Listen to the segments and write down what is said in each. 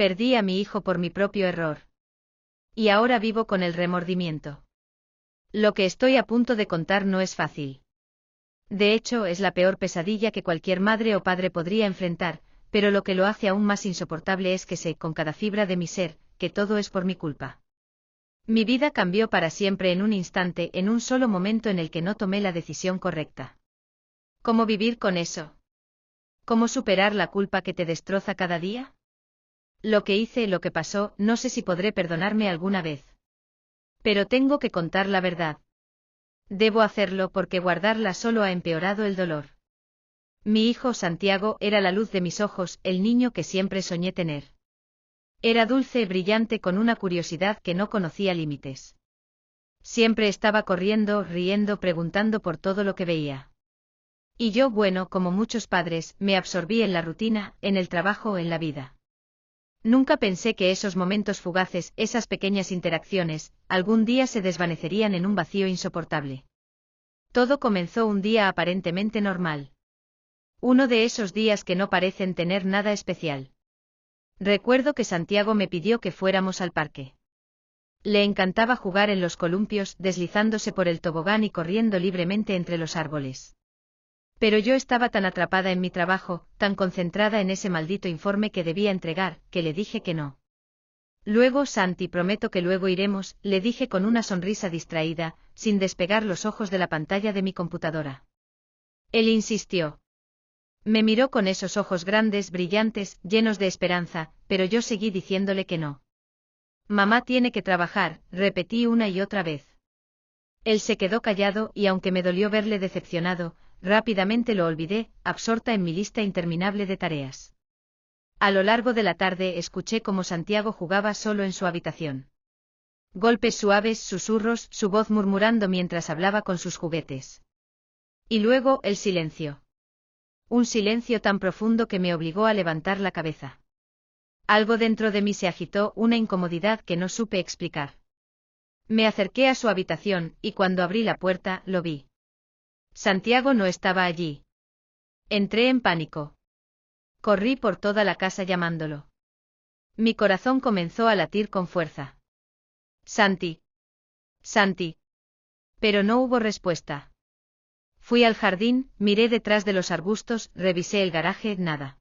Perdí a mi hijo por mi propio error. Y ahora vivo con el remordimiento. Lo que estoy a punto de contar no es fácil. De hecho, es la peor pesadilla que cualquier madre o padre podría enfrentar, pero lo que lo hace aún más insoportable es que sé, con cada fibra de mi ser, que todo es por mi culpa. Mi vida cambió para siempre en un instante, en un solo momento en el que no tomé la decisión correcta. ¿Cómo vivir con eso? ¿Cómo superar la culpa que te destroza cada día? Lo que hice, lo que pasó, no sé si podré perdonarme alguna vez. Pero tengo que contar la verdad. Debo hacerlo porque guardarla solo ha empeorado el dolor. Mi hijo Santiago era la luz de mis ojos, el niño que siempre soñé tener. Era dulce, brillante, con una curiosidad que no conocía límites. Siempre estaba corriendo, riendo, preguntando por todo lo que veía. Y yo, bueno, como muchos padres, me absorbí en la rutina, en el trabajo, en la vida. Nunca pensé que esos momentos fugaces, esas pequeñas interacciones, algún día se desvanecerían en un vacío insoportable. Todo comenzó un día aparentemente normal. Uno de esos días que no parecen tener nada especial. Recuerdo que Santiago me pidió que fuéramos al parque. Le encantaba jugar en los columpios, deslizándose por el tobogán y corriendo libremente entre los árboles. Pero yo estaba tan atrapada en mi trabajo, tan concentrada en ese maldito informe que debía entregar, que le dije que no. Luego, Santi, prometo que luego iremos, le dije con una sonrisa distraída, sin despegar los ojos de la pantalla de mi computadora. Él insistió. Me miró con esos ojos grandes, brillantes, llenos de esperanza, pero yo seguí diciéndole que no. Mamá tiene que trabajar, repetí una y otra vez. Él se quedó callado y aunque me dolió verle decepcionado, rápidamente lo olvidé, absorta en mi lista interminable de tareas. A lo largo de la tarde escuché cómo Santiago jugaba solo en su habitación. Golpes suaves, susurros, su voz murmurando mientras hablaba con sus juguetes. Y luego el silencio. Un silencio tan profundo que me obligó a levantar la cabeza. Algo dentro de mí se agitó, una incomodidad que no supe explicar. Me acerqué a su habitación, y cuando abrí la puerta, lo vi. Santiago no estaba allí. Entré en pánico. Corrí por toda la casa llamándolo. Mi corazón comenzó a latir con fuerza. Santi. Santi. Pero no hubo respuesta. Fui al jardín, miré detrás de los arbustos, revisé el garaje, nada.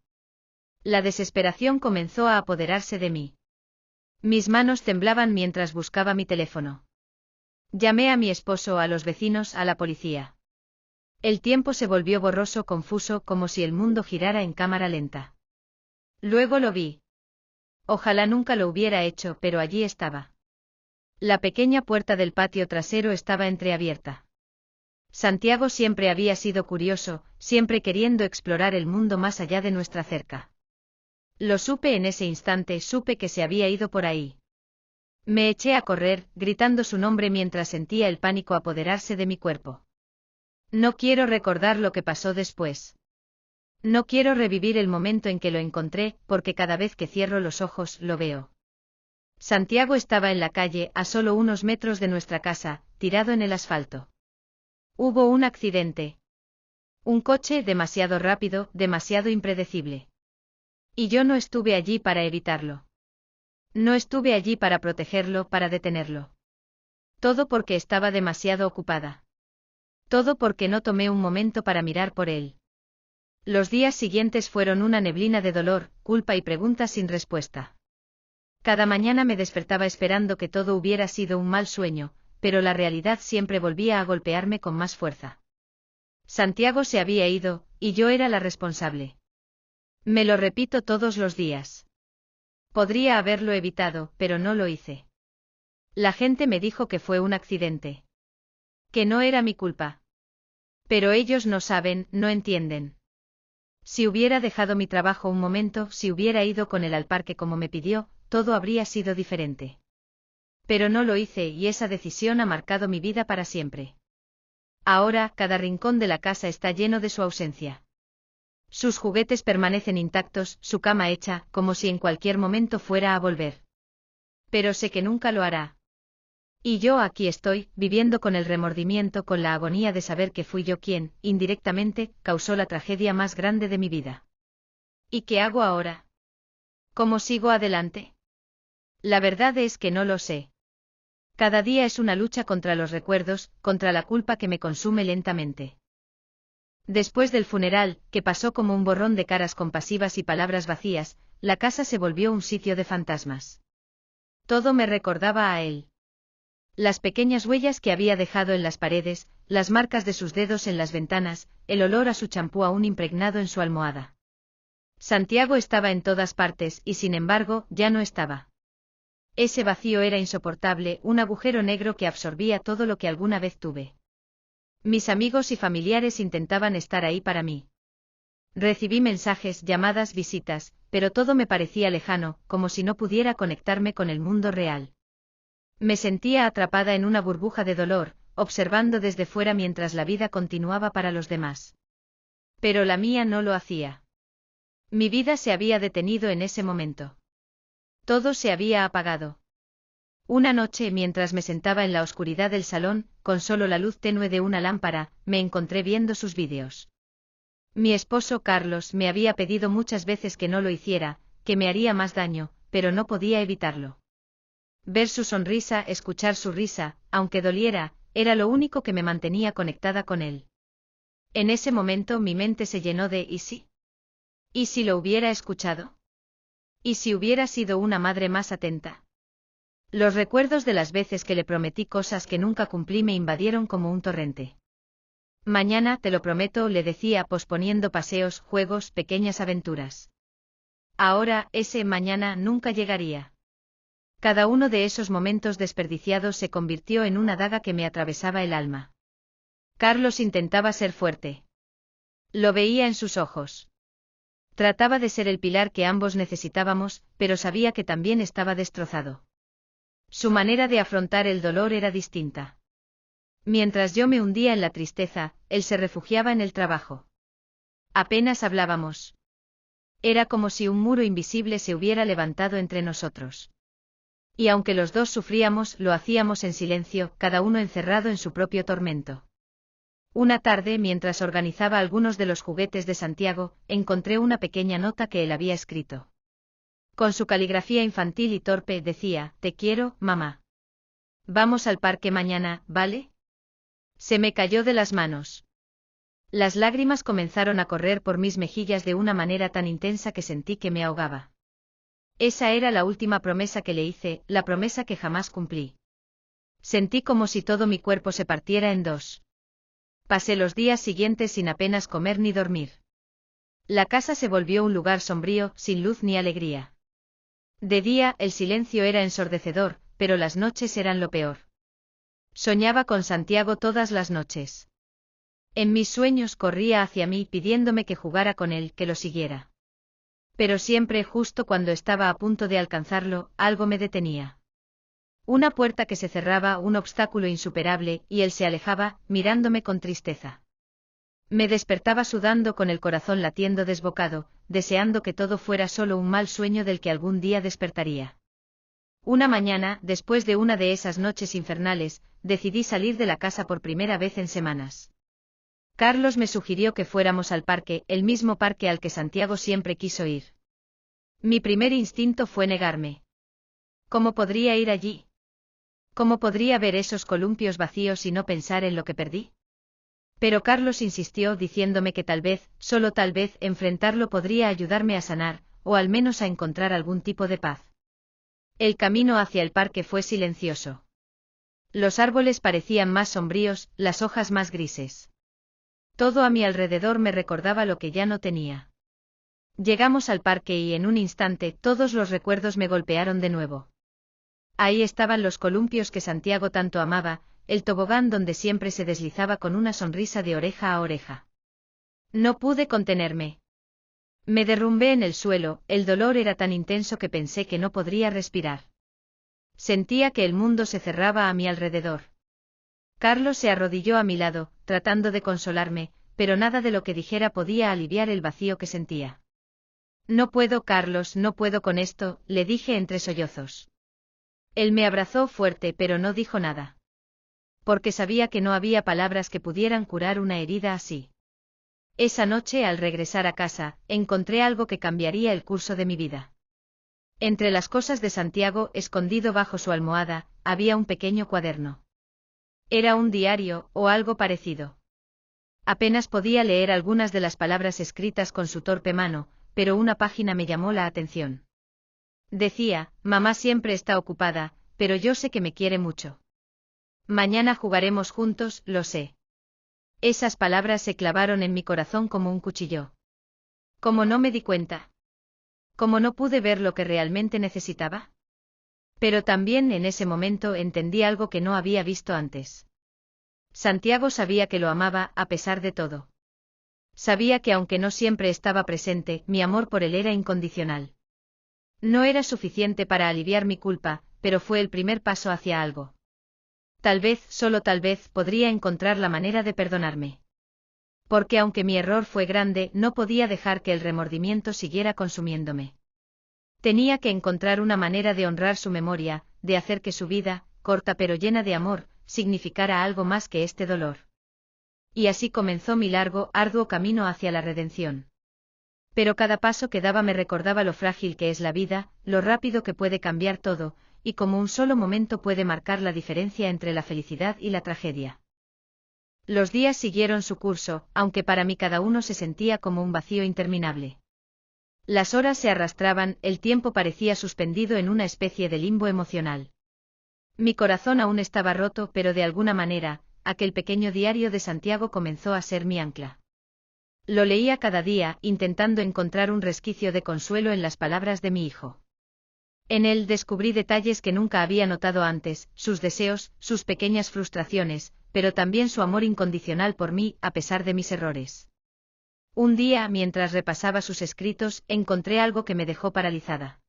La desesperación comenzó a apoderarse de mí. Mis manos temblaban mientras buscaba mi teléfono. Llamé a mi esposo, a los vecinos, a la policía. El tiempo se volvió borroso, confuso, como si el mundo girara en cámara lenta. Luego lo vi. Ojalá nunca lo hubiera hecho, pero allí estaba. La pequeña puerta del patio trasero estaba entreabierta. Santiago siempre había sido curioso, siempre queriendo explorar el mundo más allá de nuestra cerca. Lo supe en ese instante, supe que se había ido por ahí. Me eché a correr, gritando su nombre mientras sentía el pánico apoderarse de mi cuerpo. No quiero recordar lo que pasó después. No quiero revivir el momento en que lo encontré, porque cada vez que cierro los ojos, lo veo. Santiago estaba en la calle, a solo unos metros de nuestra casa, tirado en el asfalto. Hubo un accidente. Un coche demasiado rápido, demasiado impredecible. Y yo no estuve allí para evitarlo. No estuve allí para protegerlo, para detenerlo. Todo porque estaba demasiado ocupada. Todo porque no tomé un momento para mirar por él. Los días siguientes fueron una neblina de dolor, culpa y preguntas sin respuesta. Cada mañana me despertaba esperando que todo hubiera sido un mal sueño, pero la realidad siempre volvía a golpearme con más fuerza. Santiago se había ido, y yo era la responsable. Me lo repito todos los días. Podría haberlo evitado, pero no lo hice. La gente me dijo que fue un accidente. Que no era mi culpa. Pero ellos no saben, no entienden. Si hubiera dejado mi trabajo un momento, si hubiera ido con él al parque como me pidió, todo habría sido diferente. Pero no lo hice y esa decisión ha marcado mi vida para siempre. Ahora, cada rincón de la casa está lleno de su ausencia. Sus juguetes permanecen intactos, su cama hecha, como si en cualquier momento fuera a volver. Pero sé que nunca lo hará. Y yo aquí estoy, viviendo con el remordimiento, con la agonía de saber que fui yo quien, indirectamente, causó la tragedia más grande de mi vida. ¿Y qué hago ahora? ¿Cómo sigo adelante? La verdad es que no lo sé. Cada día es una lucha contra los recuerdos, contra la culpa que me consume lentamente. Después del funeral, que pasó como un borrón de caras compasivas y palabras vacías, la casa se volvió un sitio de fantasmas. Todo me recordaba a él. Las pequeñas huellas que había dejado en las paredes, las marcas de sus dedos en las ventanas, el olor a su champú aún impregnado en su almohada. Santiago estaba en todas partes y sin embargo, ya no estaba. Ese vacío era insoportable, un agujero negro que absorbía todo lo que alguna vez tuve. Mis amigos y familiares intentaban estar ahí para mí. Recibí mensajes, llamadas, visitas, pero todo me parecía lejano, como si no pudiera conectarme con el mundo real. Me sentía atrapada en una burbuja de dolor, observando desde fuera mientras la vida continuaba para los demás. Pero la mía no lo hacía. Mi vida se había detenido en ese momento. Todo se había apagado. Una noche, mientras me sentaba en la oscuridad del salón, con solo la luz tenue de una lámpara, me encontré viendo sus vídeos. Mi esposo Carlos me había pedido muchas veces que no lo hiciera, que me haría más daño, pero no podía evitarlo. Ver su sonrisa, escuchar su risa, aunque doliera, era lo único que me mantenía conectada con él. En ese momento mi mente se llenó de ¿y si? ¿Y si lo hubiera escuchado? ¿Y si hubiera sido una madre más atenta? Los recuerdos de las veces que le prometí cosas que nunca cumplí me invadieron como un torrente. Mañana, te lo prometo, le decía, posponiendo paseos, juegos, pequeñas aventuras. Ahora, ese mañana nunca llegaría. Cada uno de esos momentos desperdiciados se convirtió en una daga que me atravesaba el alma. Carlos intentaba ser fuerte. Lo veía en sus ojos. Trataba de ser el pilar que ambos necesitábamos, pero sabía que también estaba destrozado. Su manera de afrontar el dolor era distinta. Mientras yo me hundía en la tristeza, él se refugiaba en el trabajo. Apenas hablábamos. Era como si un muro invisible se hubiera levantado entre nosotros. Y aunque los dos sufríamos, lo hacíamos en silencio, cada uno encerrado en su propio tormento. Una tarde, mientras organizaba algunos de los juguetes de Santiago, encontré una pequeña nota que él había escrito. Con su caligrafía infantil y torpe decía: «Te quiero, mamá. Vamos al parque mañana, ¿vale?» Se me cayó de las manos. Las lágrimas comenzaron a correr por mis mejillas de una manera tan intensa que sentí que me ahogaba. Esa era la última promesa que le hice, la promesa que jamás cumplí. Sentí como si todo mi cuerpo se partiera en dos. Pasé los días siguientes sin apenas comer ni dormir. La casa se volvió un lugar sombrío, sin luz ni alegría. De día, el silencio era ensordecedor, pero las noches eran lo peor. Soñaba con Santiago todas las noches. En mis sueños corría hacia mí pidiéndome que jugara con él, que lo siguiera. Pero siempre, justo cuando estaba a punto de alcanzarlo, algo me detenía. Una puerta que se cerraba, un obstáculo insuperable, y él se alejaba, mirándome con tristeza. Me despertaba sudando, con el corazón latiendo desbocado, deseando que todo fuera solo un mal sueño del que algún día despertaría. Una mañana, después de una de esas noches infernales, decidí salir de la casa por primera vez en semanas. Carlos me sugirió que fuéramos al parque, el mismo parque al que Santiago siempre quiso ir. Mi primer instinto fue negarme. ¿Cómo podría ir allí? ¿Cómo podría ver esos columpios vacíos y no pensar en lo que perdí? Pero Carlos insistió, diciéndome que tal vez, solo tal vez, enfrentarlo podría ayudarme a sanar, o al menos a encontrar algún tipo de paz. El camino hacia el parque fue silencioso. Los árboles parecían más sombríos, las hojas más grises. Todo a mi alrededor me recordaba lo que ya no tenía. Llegamos al parque y en un instante todos los recuerdos me golpearon de nuevo. Ahí estaban los columpios que Santiago tanto amaba, el tobogán donde siempre se deslizaba con una sonrisa de oreja a oreja. No pude contenerme. Me derrumbé en el suelo, el dolor era tan intenso que pensé que no podría respirar. Sentía que el mundo se cerraba a mi alrededor. Carlos se arrodilló a mi lado, tratando de consolarme, pero nada de lo que dijera podía aliviar el vacío que sentía. No puedo, Carlos, no puedo con esto, le dije entre sollozos. Él me abrazó fuerte, pero no dijo nada. Porque sabía que no había palabras que pudieran curar una herida así. Esa noche, al regresar a casa, encontré algo que cambiaría el curso de mi vida. Entre las cosas de Santiago, escondido bajo su almohada, había un pequeño cuaderno. Era un diario, o algo parecido. Apenas podía leer algunas de las palabras escritas con su torpe mano, pero una página me llamó la atención. Decía: mamá siempre está ocupada, pero yo sé que me quiere mucho. Mañana jugaremos juntos, lo sé. Esas palabras se clavaron en mi corazón como un cuchillo. ¿Cómo no me di cuenta? ¿Cómo no pude ver lo que realmente necesitaba? Pero también en ese momento entendí algo que no había visto antes. Santiago sabía que lo amaba, a pesar de todo. Sabía que aunque no siempre estaba presente, mi amor por él era incondicional. No era suficiente para aliviar mi culpa, pero fue el primer paso hacia algo. Tal vez, solo tal vez, podría encontrar la manera de perdonarme. Porque aunque mi error fue grande, no podía dejar que el remordimiento siguiera consumiéndome. Tenía que encontrar una manera de honrar su memoria, de hacer que su vida, corta pero llena de amor, significara algo más que este dolor. Y así comenzó mi largo, arduo camino hacia la redención. Pero cada paso que daba me recordaba lo frágil que es la vida, lo rápido que puede cambiar todo, y cómo un solo momento puede marcar la diferencia entre la felicidad y la tragedia. Los días siguieron su curso, aunque para mí cada uno se sentía como un vacío interminable. Las horas se arrastraban, el tiempo parecía suspendido en una especie de limbo emocional. Mi corazón aún estaba roto, pero de alguna manera, aquel pequeño diario de Santiago comenzó a ser mi ancla. Lo leía cada día, intentando encontrar un resquicio de consuelo en las palabras de mi hijo. En él descubrí detalles que nunca había notado antes, sus deseos, sus pequeñas frustraciones, pero también su amor incondicional por mí, a pesar de mis errores. Un día, mientras repasaba sus escritos, encontré algo que me dejó paralizada.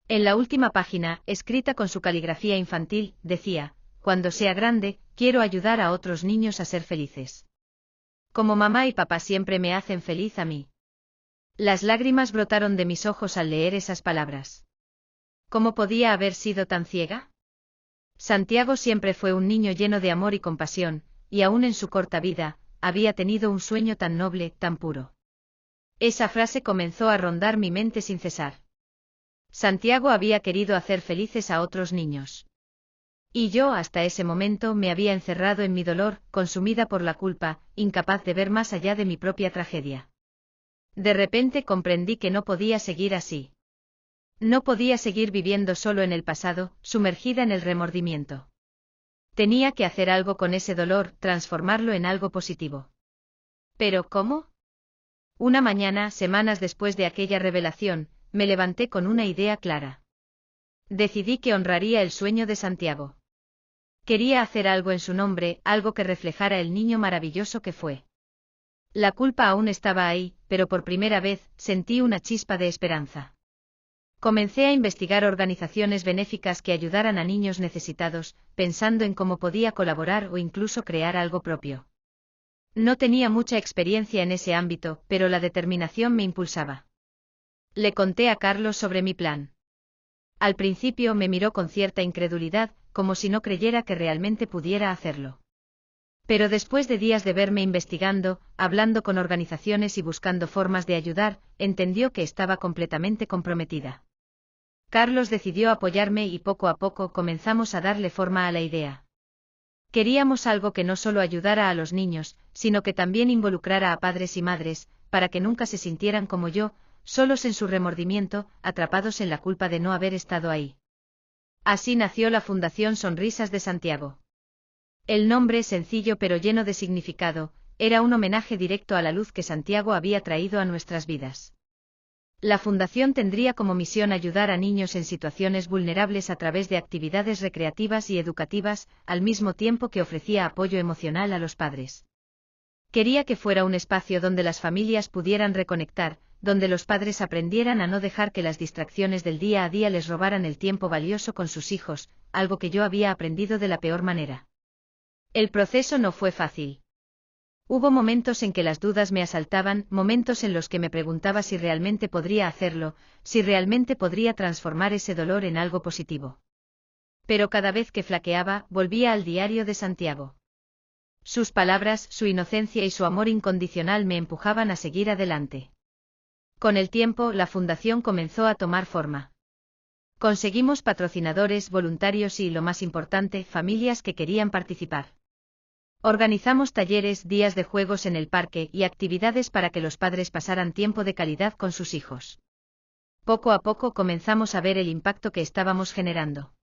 En la última página, escrita con su caligrafía infantil, decía: cuando sea grande, quiero ayudar a otros niños a ser felices. Como mamá y papá siempre me hacen feliz a mí. Las lágrimas brotaron de mis ojos al leer esas palabras. ¿Cómo podía haber sido tan ciega? Santiago siempre fue un niño lleno de amor y compasión, y aún en su corta vida, había tenido un sueño tan noble, tan puro. Esa frase comenzó a rondar mi mente sin cesar. Santiago había querido hacer felices a otros niños. Y yo hasta ese momento me había encerrado en mi dolor, consumida por la culpa, incapaz de ver más allá de mi propia tragedia. De repente comprendí que no podía seguir así. No podía seguir viviendo solo en el pasado, sumergida en el remordimiento. Tenía que hacer algo con ese dolor, transformarlo en algo positivo. ¿Pero cómo? Una mañana, semanas después de aquella revelación, me levanté con una idea clara. Decidí que honraría el sueño de Santiago. Quería hacer algo en su nombre, algo que reflejara el niño maravilloso que fue. La culpa aún estaba ahí, pero por primera vez, sentí una chispa de esperanza. Comencé a investigar organizaciones benéficas que ayudaran a niños necesitados, pensando en cómo podía colaborar o incluso crear algo propio. No tenía mucha experiencia en ese ámbito, pero la determinación me impulsaba. Le conté a Carlos sobre mi plan. Al principio me miró con cierta incredulidad, como si no creyera que realmente pudiera hacerlo. Pero después de días de verme investigando, hablando con organizaciones y buscando formas de ayudar, entendió que estaba completamente comprometida. Carlos decidió apoyarme y poco a poco comenzamos a darle forma a la idea. Queríamos algo que no solo ayudara a los niños, sino que también involucrara a padres y madres, para que nunca se sintieran como yo, solos en su remordimiento, atrapados en la culpa de no haber estado ahí. Así nació la Fundación Sonrisas de Santiago. El nombre, sencillo pero lleno de significado, era un homenaje directo a la luz que Santiago había traído a nuestras vidas. La fundación tendría como misión ayudar a niños en situaciones vulnerables a través de actividades recreativas y educativas, al mismo tiempo que ofrecía apoyo emocional a los padres. Quería que fuera un espacio donde las familias pudieran reconectar, donde los padres aprendieran a no dejar que las distracciones del día a día les robaran el tiempo valioso con sus hijos, algo que yo había aprendido de la peor manera. El proceso no fue fácil. Hubo momentos en que las dudas me asaltaban, momentos en los que me preguntaba si realmente podría hacerlo, si realmente podría transformar ese dolor en algo positivo. Pero cada vez que flaqueaba, volvía al diario de Santiago. Sus palabras, su inocencia y su amor incondicional me empujaban a seguir adelante. Con el tiempo, la fundación comenzó a tomar forma. Conseguimos patrocinadores, voluntarios y, lo más importante, familias que querían participar. Organizamos talleres, días de juegos en el parque y actividades para que los padres pasaran tiempo de calidad con sus hijos. Poco a poco comenzamos a ver el impacto que estábamos generando.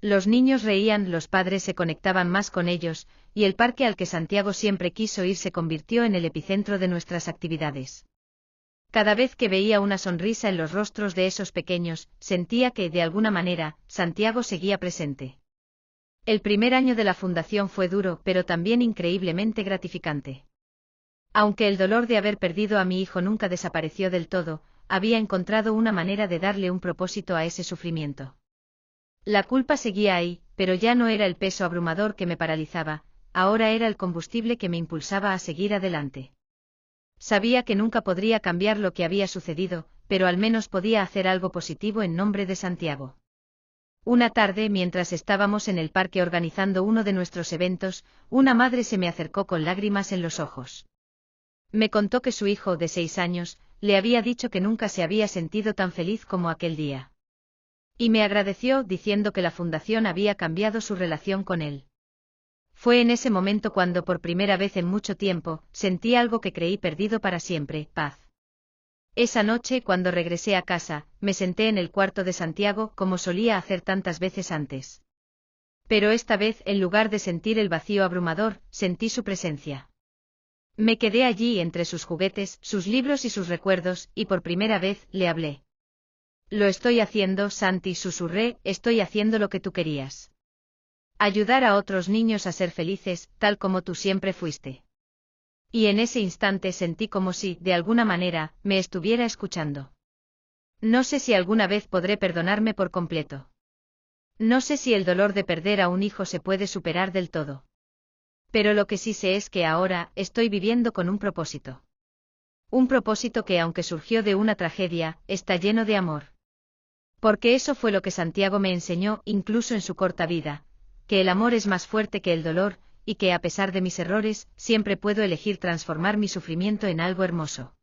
Los niños reían, los padres se conectaban más con ellos, y el parque al que Santiago siempre quiso ir se convirtió en el epicentro de nuestras actividades. Cada vez que veía una sonrisa en los rostros de esos pequeños, sentía que, de alguna manera, Santiago seguía presente. El primer año de la fundación fue duro, pero también increíblemente gratificante. Aunque el dolor de haber perdido a mi hijo nunca desapareció del todo, había encontrado una manera de darle un propósito a ese sufrimiento. La culpa seguía ahí, pero ya no era el peso abrumador que me paralizaba, ahora era el combustible que me impulsaba a seguir adelante. Sabía que nunca podría cambiar lo que había sucedido, pero al menos podía hacer algo positivo en nombre de Santiago. Una tarde, mientras estábamos en el parque organizando uno de nuestros eventos, una madre se me acercó con lágrimas en los ojos. Me contó que su hijo, de 6 años, le había dicho que nunca se había sentido tan feliz como aquel día. Y me agradeció diciendo que la fundación había cambiado su relación con él. Fue en ese momento cuando por primera vez en mucho tiempo, sentí algo que creí perdido para siempre, paz. Esa noche, cuando regresé a casa, me senté en el cuarto de Santiago como solía hacer tantas veces antes. Pero esta vez, en lugar de sentir el vacío abrumador, sentí su presencia. Me quedé allí entre sus juguetes, sus libros y sus recuerdos, y por primera vez, le hablé. Lo estoy haciendo, Santi, susurré, estoy haciendo lo que tú querías. Ayudar a otros niños a ser felices, tal como tú siempre fuiste. Y en ese instante sentí como si, de alguna manera, me estuviera escuchando. No sé si alguna vez podré perdonarme por completo. No sé si el dolor de perder a un hijo se puede superar del todo. Pero lo que sí sé es que ahora, estoy viviendo con un propósito. Un propósito que, aunque surgió de una tragedia, está lleno de amor. Porque eso fue lo que Santiago me enseñó, incluso en su corta vida, que el amor es más fuerte que el dolor, y que a pesar de mis errores, siempre puedo elegir transformar mi sufrimiento en algo hermoso.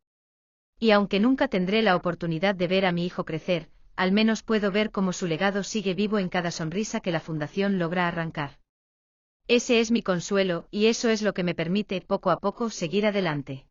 Y aunque nunca tendré la oportunidad de ver a mi hijo crecer, al menos puedo ver cómo su legado sigue vivo en cada sonrisa que la fundación logra arrancar. Ese es mi consuelo, y eso es lo que me permite, poco a poco, seguir adelante.